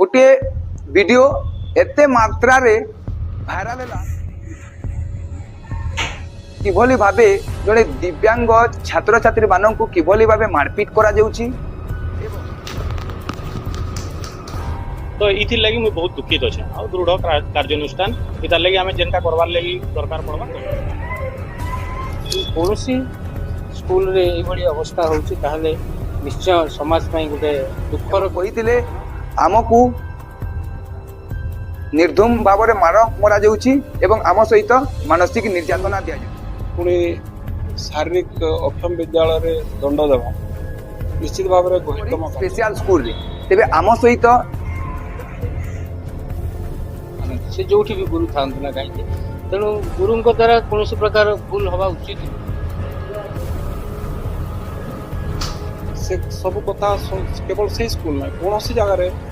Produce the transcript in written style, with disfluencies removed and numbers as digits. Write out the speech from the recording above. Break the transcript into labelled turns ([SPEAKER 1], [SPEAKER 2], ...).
[SPEAKER 1] गोटे वीडियो एते मात्रा रे भाइराल है किभली भाबे जड़े दिव्यांग छात्र छात्री मानक किभली भाबे मारपीट करा जाउची।
[SPEAKER 2] तो इथि लगी मुझे बहुत दुखित अच्छे आ दृढ़ कार्यानुष्ठान इतार लगी आम जेनटा करवार लगी दरकार पड़वा
[SPEAKER 3] कौन स्कूल रे एभली अवस्था होची ताहले निश्चय समाज में गोटे दुखर
[SPEAKER 1] कही आमको निर्धूम भाव में मार मरा जाउची एवं आम सहित मानसिक निर्यातना दिया जाउची।
[SPEAKER 4] पुणी शारीरिक अक्षम विद्यालय रे दंड देवा निश्चित भाव में
[SPEAKER 1] स्पेशल स्कूल रे तेबे आम सहित
[SPEAKER 3] से जो भी गुरु था ना कहीं तेणु गुरु द्वारा कौन प्रकार भूल हवा उचित
[SPEAKER 4] से सब कथा केवल से स्कूल ना कौन सी जगह